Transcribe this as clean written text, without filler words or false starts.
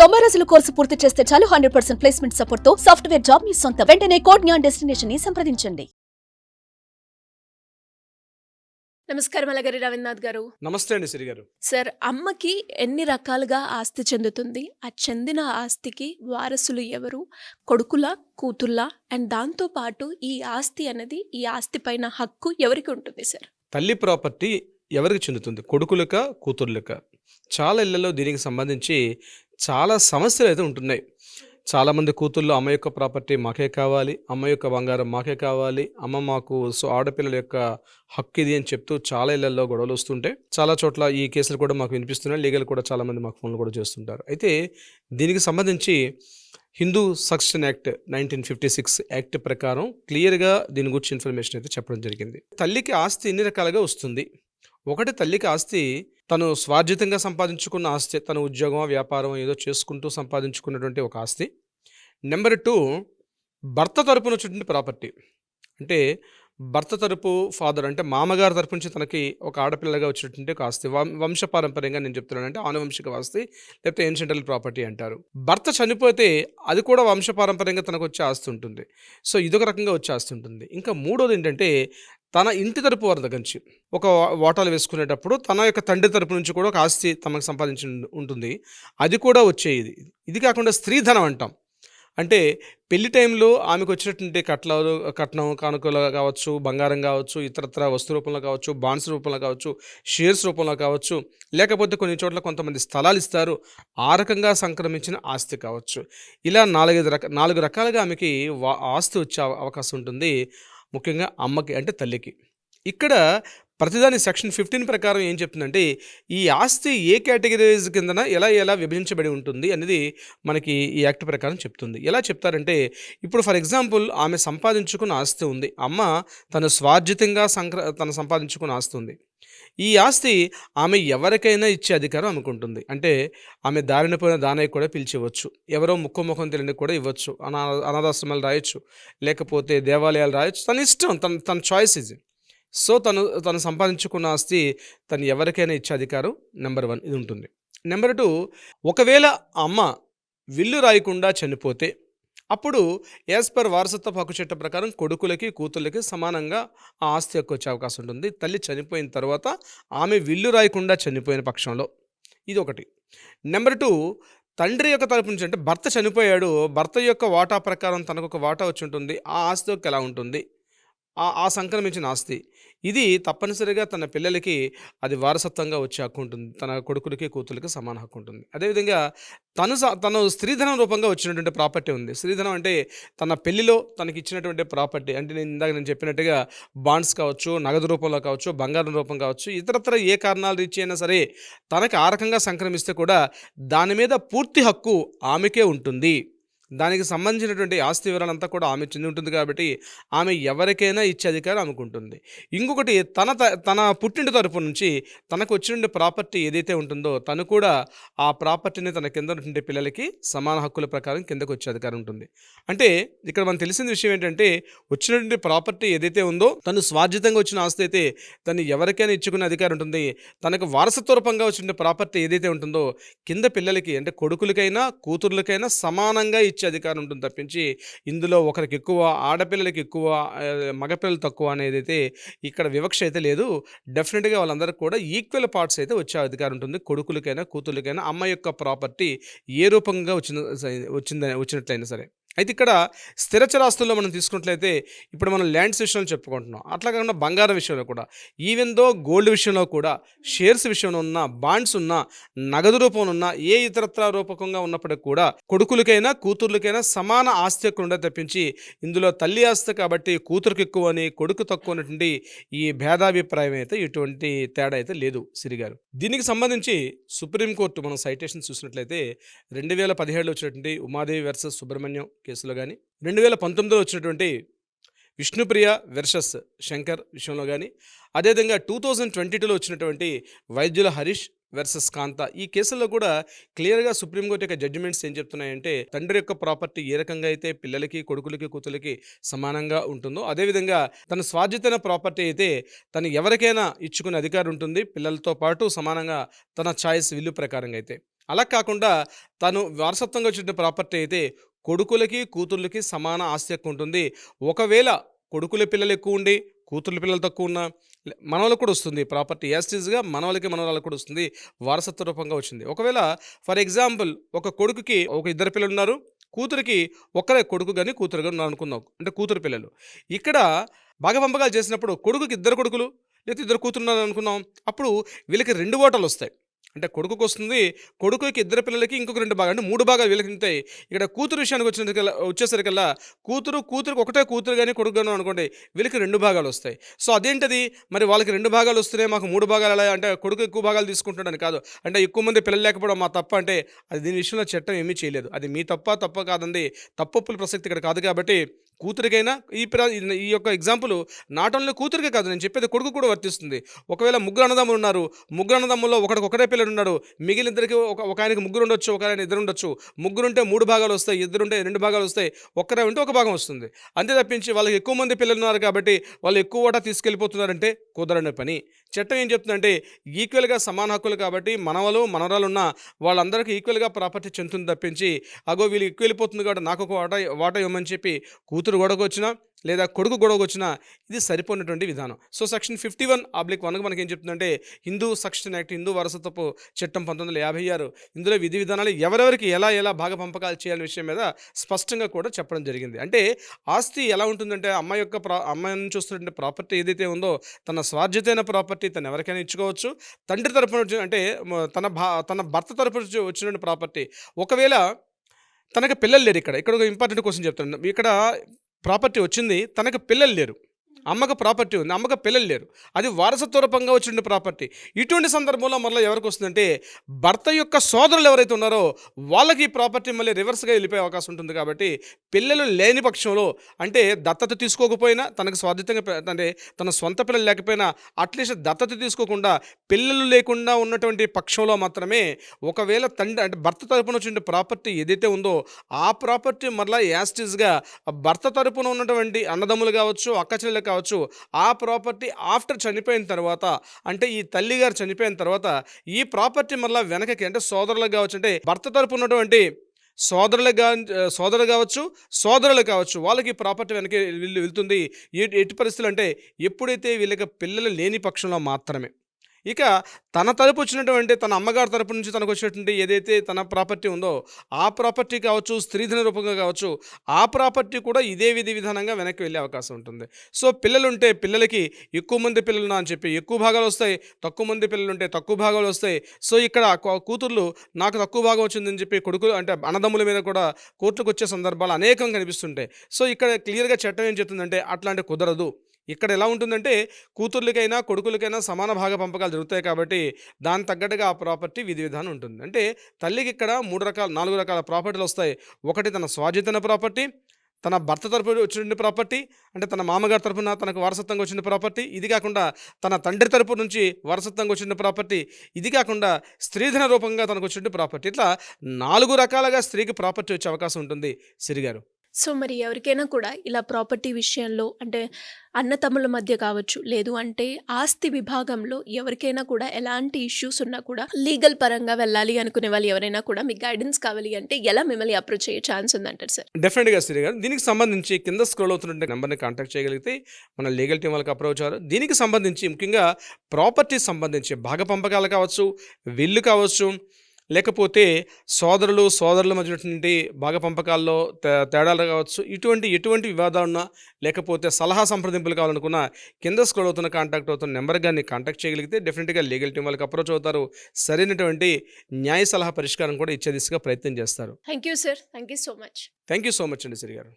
90 రోజుల కోర్సు పూర్తి చేస్తే చాలు 100% ప్లేస్మెంట్ సపోర్ట్ తో సాఫ్ట్వేర్ జాబ్ మీ సొంతం. వెంటనే కోడ్ జ్ఞాన్ డెస్టినేషన్ ని సంప్రదించండి. నమస్కారం అలగరి రవీంద్రనాథ్ గారు. నమస్తే అండి శ్రీ గారు. సార్, అమ్మకి ఎన్ని రకాలుగా ఆస్తి చెందుతుంది? ఆ చెందిన ఆస్తికి వారసులు ఎవరు? కొడుకుల, కూతుళ్ళ? అండ్ దాంతో పాటు ఈ ఆస్తి అనేది, ఈ ఆస్తి పైన హక్కు ఎవరికి ఉంటుంది సార్? తల్లి ప్రాపర్టీ ఎవరికి చెందుతుంది? కొడుకులక, కూతుర్లక? చాలా ఇళ్లలో దీనికి సంబంధించి చాలా సమస్యలు అయితే ఉంటున్నాయి. చాలామంది కూతుళ్ళు అమ్మ యొక్క ప్రాపర్టీ మాకే కావాలి, అమ్మ యొక్క బంగారం మాకే కావాలి, అమ్మ మాకు ఆడపిల్లల యొక్క హక్కు ఇది అని చెప్తూ చాలా ఇళ్లలో గొడవలు వస్తుంటే చాలా చోట్ల ఈ కేసులు కూడా మాకు వినిపిస్తున్నాయి. లీగల్ కూడా చాలామంది మాకు ఫోన్లు కూడా చేస్తుంటారు. అయితే దీనికి సంబంధించి హిందూ సక్సెషన్ యాక్ట్ 1956 యాక్ట్ ప్రకారం క్లియర్గా దీని గురించి ఇన్ఫర్మేషన్ అయితే చెప్పడం జరిగింది. తల్లికి ఆస్తి ఎన్ని రకాలుగా వస్తుంది. ఒకటి, తల్లికి ఆస్తి తను స్వార్జితంగా సంపాదించుకున్న ఆస్తి, తన ఉద్యోగం వ్యాపారం ఏదో చేసుకుంటూ సంపాదించుకున్నటువంటి ఒక ఆస్తి. నెంబర్ 2, భర్త తరపున వచ్చినటువంటి ప్రాపర్టీ. అంటే భర్త తరపు ఫాదర్ అంటే మామగారి తరపు నుంచి తనకి ఒక ఆడపిల్లగా వచ్చినటువంటి ఒక ఆస్తి. వంశపారంపర్యంగా నేను చెప్తున్నాను, అంటే ఆనువంశిక ఆస్తి, లేకపోతే ఏన్షియంటల్ ప్రాపర్టీ అంటారు. భర్త చనిపోతే అది కూడా వంశపారంపర్యంగా తనకు వచ్చే ఆస్తి ఉంటుంది. సో ఇదొక రకంగా వచ్చే ఆస్తి ఉంటుంది. ఇంకా మూడోది ఏంటంటే తన ఇంటి తరపు వారి దగ్గర నుంచి ఒక వాటాలు వేసుకునేటప్పుడు తన యొక్క తండ్రి తరపు నుంచి కూడా ఒక ఆస్తి తమకు సంపాదించి ఉంటుంది. అది కూడా వచ్చేది. ఇది కాకుండా స్త్రీధనం అంటాం. అంటే పెళ్లి టైంలో ఆమెకు వచ్చినటువంటి కట్నం కానుకలు కావచ్చు, బంగారం కావచ్చు, ఇతరత్ర వస్తు రూపంలో కావచ్చు, బాండ్స్ రూపంలో కావచ్చు, షేర్స్ రూపంలో కావచ్చు, లేకపోతే కొన్ని చోట్ల కొంతమంది స్థలాలు ఇస్తారు, ఆ రకంగా సంక్రమించిన ఆస్తి కావచ్చు. ఇలా 4 రకాలుగా ఆమెకి ఆస్తి వచ్చే అవకాశం ఉంటుంది. ముఖ్యంగా అమ్మకి అంటే తల్లికి. ఇక్కడ ప్రతిదాని సెక్షన్ 15 ప్రకారం ఏం చెప్తుందంటే ఈ ఆస్తి ఏ కేటగిరీస్ కిందన ఎలా విభజించబడి ఉంటుంది అనేది మనకి ఈ యాక్ట్ ప్రకారం చెప్తుంది. ఎలా చెప్తారంటే, ఇప్పుడు ఫర్ ఎగ్జాంపుల్ ఆమె సంపాదించుకున్న ఆస్తి ఉంది. అమ్మ తను స్వార్జితంగా తను సంపాదించుకున్న ఆస్తి ఉంది. ఈ ఆస్తి ఆమె ఎవరికైనా ఇచ్చే అధికారం ఆమెకుంటుంది. అంటే ఆమె దారిన పోయిన దానయ్య కూడా పిలిచివ్వచ్చు, ఎవరో ముఖం తెలియని కూడా ఇవ్వచ్చు, అనాథాశ్రమాలు రాయొచ్చు, లేకపోతే దేవాలయాలు రాయొచ్చు. తన ఇష్టం, తన చాయిస్ ఇది. సో తను సంపాదించుకున్న ఆస్తి తను ఎవరికైనా ఇచ్చే అధికారం నెంబర్ 1 ఇది ఉంటుంది. నెంబర్ 2, ఒకవేళ అమ్మ విల్లు రాయకుండా చనిపోతే అప్పుడు యాజ్ పర్ వారసత్వ హక్కు చట్టం ప్రకారం కొడుకులకి, కూతుళ్ళకి సమానంగా ఆ ఆస్తి హక్కు వచ్చే అవకాశం ఉంటుంది. తల్లి చనిపోయిన తర్వాత ఆమె విల్లు రాయకుండా చనిపోయిన పక్షంలో. ఇది ఒకటి. నెంబర్ 2, తండ్రి యొక్క తరపు నుంచి అంటే భర్త చనిపోయాడు, భర్త యొక్క వాటా ప్రకారం తనకు ఒక వాటా వచ్చి ఉంటుంది. ఆ ఆస్తి హక్కు ఎలా ఉంటుంది? ఆ సంక్రమించిన ఆస్తి ఇది తప్పనిసరిగా తన పిల్లలకి అది వారసత్వంగా వచ్చే హక్కు ఉంటుంది. తన కొడుకులకి, కూతురికి సమాన హక్కు ఉంటుంది. అదేవిధంగా తను స్త్రీధనం రూపంగా వచ్చినటువంటి ప్రాపర్టీ ఉంది. స్త్రీధనం అంటే తన పెళ్లిలో తనకి ఇచ్చినటువంటి ప్రాపర్టీ. అంటే నేను చెప్పినట్టుగా బాండ్స్ కావచ్చు, నగదు రూపంలో కావచ్చు, బంగారం రూపం కావచ్చు, ఇతరత్ర ఏ కారణాలు రీచ్ అయినా సరే తనకి ఆ రకంగా సంక్రమిస్తే కూడా దాని మీద పూర్తి హక్కు ఆమెకే ఉంటుంది. దానికి సంబంధించినటువంటి ఆస్తి వివరాలంతా కూడా ఆమె చెంది ఉంటుంది. కాబట్టి ఆమె ఎవరికైనా ఇచ్చే అధికారం ఆమెకు ఉంటుంది. ఇంకొకటి, తన పుట్టింటి తరపు నుంచి తనకు వచ్చిన ప్రాపర్టీ ఏదైతే ఉంటుందో తను కూడా ఆ ప్రాపర్టీని తన కింద ఉన్నటువంటి పిల్లలకి సమాన హక్కుల ప్రకారం కిందకు వచ్చే అధికారం ఉంటుంది. అంటే ఇక్కడ మనకు తెలిసిన విషయం ఏంటంటే, వచ్చినటువంటి ప్రాపర్టీ ఏదైతే ఉందో తను స్వార్జితంగా వచ్చిన ఆస్తి అయితే తను ఎవరికైనా ఇచ్చుకునే అధికారం ఉంటుంది. తనకు వారసత్వ రూపంగా వచ్చిన ప్రాపర్టీ ఏదైతే ఉంటుందో కింద పిల్లలకి అంటే కొడుకులకైనా, కూతుర్లకైనా సమానంగా అధికారం ఉంటుంది తప్పించి ఇందులో ఒకరికి ఎక్కువ, ఆడపిల్లలకి ఎక్కువ, మగపిల్లలు తక్కువ అనేది అయితే ఇక్కడ వివక్ష అయితే లేదు. డెఫినెట్గా వాళ్ళందరికీ కూడా ఈక్వల్ పార్ట్స్ అయితే వచ్చే అధికారం ఉంటుంది. కొడుకులకైనా, కూతుర్లకైనా అమ్మ యొక్క ప్రాపర్టీ ఏ రూపంగా వచ్చినట్లయినా సరే. అయితే ఇక్కడ స్థిరచరాస్తుల్లో మనం తీసుకున్నట్లయితే ఇప్పుడు మనం ల్యాండ్స్ విషయంలో చెప్పుకుంటున్నాం. అట్లా కాకుండా బంగారం విషయంలో కూడా, ఈవెన్ దో గోల్డ్ విషయంలో కూడా, షేర్స్ విషయంలో ఉన్న, బాండ్స్ ఉన్న, నగదు రూపంలో ఉన్న, ఏ ఇతరత్ర రూపకంగా ఉన్నప్పటికీ కూడా కొడుకులకైనా, కూతుర్లకైనా సమాన ఆస్తి హక్కు ఉండదు తప్పించి ఇందులో తల్లి ఆస్తి కాబట్టి కూతురుకి ఎక్కువ అని, కొడుకు తక్కువ అనేటువంటి ఈ భేదాభిప్రాయం అయితే ఎటువంటి తేడా అయితే లేదు సిరిగారు. దీనికి సంబంధించి సుప్రీంకోర్టు మనం సైటేషన్ చూసినట్లయితే 2017లో వచ్చినటువంటి ఉమాదేవి వర్సెస్ సుబ్రహ్మణ్యం కేసులో కానీ, 2019లో వచ్చినటువంటి విష్ణుప్రియ వర్సెస్ శంకర్ విషయంలో కానీ, అదేవిధంగా 2022లో వచ్చినటువంటి వైద్యుల హరీష్ వర్సెస్ కాంత ఈ కేసుల్లో కూడా క్లియర్గా సుప్రీంకోర్టు యొక్క జడ్జిమెంట్స్ ఏం చెప్తున్నాయంటే, తండ్రి యొక్క ప్రాపర్టీ ఏ రకంగా అయితే పిల్లలకి, కొడుకులకి, కూతులకి సమానంగా ఉంటుందో అదేవిధంగా తన స్వార్జితమైన ప్రాపర్టీ అయితే తను ఎవరికైనా ఇచ్చుకునే అధికారం ఉంటుంది, పిల్లలతో పాటు సమానంగా తన చాయిస్ విల్లు ప్రకారంగా అయితే. అలా కాకుండా తను వారసత్వంగా వచ్చిన ప్రాపర్టీ అయితే కొడుకులకి, కూతుర్లకి సమాన ఆస్తి హక్కు ఉంటుంది. ఒకవేళ కొడుకుల పిల్లలు ఎక్కువ ఉండి, కూతుర్ల పిల్లలు తక్కువ ఉన్నా మనవళ్ళకి కూడా వస్తుంది ప్రాపర్టీ. యాజ్ ఇట్ ఈస్‌గా మనవలకి, మనవరాళ్ళకి కూడా వస్తుంది. వారసత్వ రూపంగా వచ్చింది. ఒకవేళ ఫర్ ఎగ్జాంపుల్ ఒక కొడుకుకి ఒక ఇద్దరు పిల్లలున్నారు. కూతురికి ఒక్కరే కొడుకు గాని, కూతురు గాని ఉన్నారనుకుందాం. అంటే కూతురు పిల్లలు. ఇక్కడ భాగపంపకాలు చేసినప్పుడు కొడుకుకి ఇద్దరు కొడుకులు లేతే ఇద్దరు కూతురున్నారనుకుందాం. అప్పుడు వీళ్ళకి 2 ఓటాలొస్తాయి. అంటే కొడుకుకొస్తుంది. కొడుకుకి ఇద్దరు పిల్లలకి ఇంకొక 2 భాగాలు అంటే 3 భాగాలు వీళ్ళకి ఉంటాయి. ఇక్కడ కూతురు విషయానికి వచ్చేసరికల్లా కూతురికి ఒకటే కూతురు గాని, కొడుకు గాని అనుకోండి. వీళ్ళకి 2 భాగాలొస్తాయి. సో అదేంటది? మరి వాళ్ళకి 2 భాగాలు వస్తున్నాయి. మాకు 3 భాగాలు ఎలా అంటే కొడుకు ఎక్కువ భాగాలు తీసుకుంటాడని కాదు. అంటే ఎక్కువ మంది పిల్లలు లేకపోవడం మా తప్ప అంటే అది దీని విషయంలో చట్టం ఏమీ చేయలేదు. అది మీ తప్ప కాదండి. తప్పొప్పుల ప్రసక్తి ఇక్కడ కాదు కాబట్టి కూతురికైనా ఈ యొక్క ఎగ్జాంపుల్ నాట్ ఓన్లీ కూతురికే కాదు నేను చెప్పేది కొడుకు కూడా వర్తిస్తుంది. ఒకవేళ ముగ్గురు అన్నదమ్ములు ఉన్నారు. ముగ్గురు అన్నదమ్ముల్లో ఒకడికి ఒకటే పిల్లడు ఉన్నాడు. మిగిలిన ఇద్దరికి ఒక ఆయనకి ముగ్గురు ఉండొచ్చు. ఒక ఆయన ఇద్దరు ఉండొచ్చు. ముగ్గురుంటే 3 భాగాలు వస్తాయి. ఇద్దరుంటే 2 భాగాలు వస్తాయి. ఒక్కరే ఉంటే ఒక భాగం వస్తుంది. అంతే తప్పించి వాళ్ళకి ఎక్కువ మంది పిల్లలు ఉన్నారు కాబట్టి వాళ్ళు ఎక్కువ వాటా తీసుకెళ్ళిపోతున్నారంటే కుదరని పని. చట్టం ఏం చెప్తుందంటే ఈక్వల్‌గా సమాన హక్కులు కాబట్టి మనవలు, మనవరాలున్న వాళ్ళందరికీ ఈక్వల్‌గా ప్రాపర్టీ చెందుతుంది తప్పించి అగో వీళ్ళు ఎక్కువ వెళ్ళిపోతుంది కాబట్టి నాకు ఒక వాటా ఇవ్వమని చెప్పి కూతురు గొడవకొచ్చినా లేదా కొడుకు గొడవకొచ్చినా ఇది సరిపోయినటువంటి విధానం. సో సెక్షన్ 51/1 మనకేం చెప్తుందంటే హిందూ సక్సెషన్ యాక్ట్, హిందూ వారసత్వపు చట్టం 1956 ఇందులో విధి విధానాలు ఎవరెవరికి ఎలా భాగ పంపకాలు చేయాలనే విషయం మీద స్పష్టంగా కూడా చెప్పడం జరిగింది. అంటే ఆస్తి ఎలా ఉంటుందంటే అమ్మాయి నుంచి వస్తున్నటువంటి ప్రాపర్టీ ఏదైతే ఉందో తన స్వార్జితమైన ప్రాపర్టీ తను ఎవరికైనా ఇచ్చుకోవచ్చు. తండ్రి తరపున అంటే తన భర్త తరపున వచ్చినటువంటి ప్రాపర్టీ ఒకవేళ తనకు పిల్లలు లేరు. ఇక్కడ ఒక ఇంపార్టెంట్ క్వశ్చన్ చెప్తాను. ఇక్కడ ప్రాపర్టీ వచ్చింది. తనకు పిల్లలు లేరు. అమ్మకు ప్రాపర్టీ ఉంది. అమ్మకు పిల్లలు లేరు. అది వారసత్వ రూపంగా వచ్చిన ప్రాపర్టీ. ఇటువంటి సందర్భంలో మళ్ళీ ఎవరికి వస్తుందంటే భర్త యొక్క సోదరులు ఎవరైతే ఉన్నారో వాళ్ళకి ఈ ప్రాపర్టీ మళ్ళీ రివర్స్గా వెళ్ళిపోయే అవకాశం ఉంటుంది. కాబట్టి పిల్లలు లేని పక్షంలో అంటే దత్తత తీసుకోకపోయినా తనకు స్వాధితంగా అంటే తన సొంత పిల్లలు లేకపోయినా అట్లీస్ట్ దత్తత తీసుకోకుండా పిల్లలు లేకుండా ఉన్నటువంటి పక్షంలో మాత్రమే ఒకవేళ తండ్రి అంటే భర్త తరపున వచ్చిన ప్రాపర్టీ ఏదైతే ఉందో ఆ ప్రాపర్టీ మరలా యాస్టిస్గా భర్త తరపున ఉన్నటువంటి అన్నదమ్ములు కావచ్చు, అక్క చెల్లెలు కావచ్చు, ఆ ప్రాపర్టీ ఆఫ్టర్ చనిపోయిన తర్వాత అంటే ఈ తల్లి గారు చనిపోయిన తర్వాత ఈ ప్రాపర్టీ మళ్ళీ వెనకకి అంటే సోదరులకు కావచ్చు, అంటే భర్త తరపు ఉన్నటువంటి సోదరులు కావచ్చు, సోదరులు కావచ్చు వాళ్ళకి ప్రాపర్టీ వెనక్కి వెళ్తుంది. ఎట్టి పరిస్థితులు అంటే ఎప్పుడైతే వీళ్ళకి పిల్లలు లేని పక్షంలో మాత్రమే. ఇక తన తరపు వచ్చినటువంటి తన అమ్మగారి తరపు నుంచి తనకు వచ్చినటువంటి ఏదైతే తన ప్రాపర్టీ ఉందో ఆ ప్రాపర్టీ కావచ్చు, స్త్రీధన రూపంగా కావచ్చు, ఆ ప్రాపర్టీ కూడా ఇదే విధానంగా వెనక్కి వెళ్ళే అవకాశం ఉంటుంది. సో పిల్లలుంటే పిల్లలకి ఎక్కువ మంది పిల్లలు అని చెప్పి ఎక్కువ భాగాలు వస్తాయి, తక్కువ మంది పిల్లలు ఉంటే తక్కువ భాగాలు వస్తాయి. సో ఇక్కడ కూతుర్లు నాకు తక్కువ భాగం వచ్చిందని చెప్పి కొడుకులు అంటే అన్నదమ్ముల మీద కూడా కోర్టుకు వచ్చే సందర్భాలు అనేకం కనిపిస్తుంటాయి. సో ఇక్కడ క్లియర్గా చట్టం ఏం చెప్తుందంటే అట్లాంటి కుదరదు. ఇక్కడ ఎలా ఉంటుందంటే కూతుర్లకైనా కొడుకులకైనా సమాన భాగ పంపకాలు జరుగుతాయి కాబట్టి దానికి తగ్గట్టుగా ఆ ప్రాపర్టీ విధి విధానం ఉంటుంది. అంటే తల్లికి ఇక్కడ 4 రకాల ప్రాపర్టీలు వస్తాయి. ఒకటి తన స్వాధీన ప్రాపర్టీ, తన భర్త తరపున వచ్చిన ప్రాపర్టీ అంటే తన మామగారి తరపున తనకు వారసత్వంగా వచ్చిన ప్రాపర్టీ, ఇది కాకుండా తన తండ్రి తరపు నుంచి వారసత్వంగా వచ్చిన ప్రాపర్టీ, ఇది కాకుండా స్త్రీధన రూపంగా తనకు వచ్చిన ప్రాపర్టీ. ఇట్లా 4 రకాలుగా స్త్రీకి ప్రాపర్టీ వచ్చే అవకాశం ఉంటుంది సిరిగారు. సో మరి ఎవరికైనా కూడా ఇలా ప్రాపర్టీ విషయంలో అంటే అన్నతమ్ముల మధ్య కావచ్చు, లేదు అంటే ఆస్తి విభాగంలో ఎవరికైనా కూడా ఎలాంటి ఇష్యూస్ ఉన్నా కూడా లీగల్ పరంగా వెళ్ళాలి అనుకునే వాళ్ళు ఎవరైనా కూడా మీకు గైడెన్స్ కావాలి అంటే ఎలా మిమ్మల్ని అప్రోచ్ అయ్యే ఛాన్స్ ఉందంటారు సార్? డెఫినెట్గా సిరి గారు దీనికి సంబంధించి కింద స్క్రోల్ అవుతున్న నెంబర్ని కాంటాక్ట్ చేయగలిగితే మన లీగల్ టీం వాళ్ళకి అప్రోచ్ అవ్వరు. దీనికి సంబంధించి ముఖ్యంగా ప్రాపర్టీ సంబంధించి భాగ పంపకాలు కావచ్చు, విల్లు కావచ్చు, లేకపోతే సోదరుల మధ్యటువంటి భాగ పంపకాల్లో తేడాలు కావచ్చు, ఎటువంటి వివాదాలున్నా లేకపోతే సలహా సంప్రదింపులు కావాలనుకున్నా కింద స్క్రోల్ అవుతున్న కాంటాక్ట్ అవుతున్న నెంబర్ కానీ కాంటాక్ట్ చేయగలిగితే డెఫినెట్గా లీగల్ టీం వాళ్ళకి అప్రోచ్ అవుతారు. సరైనటువంటి న్యాయ సలహా పరిష్కారం కూడా ఇచ్చే దిశగా ప్రయత్నం చేస్తారు. Thank you sir. Thank you so much. Thank you so much అండి సిరి గారు.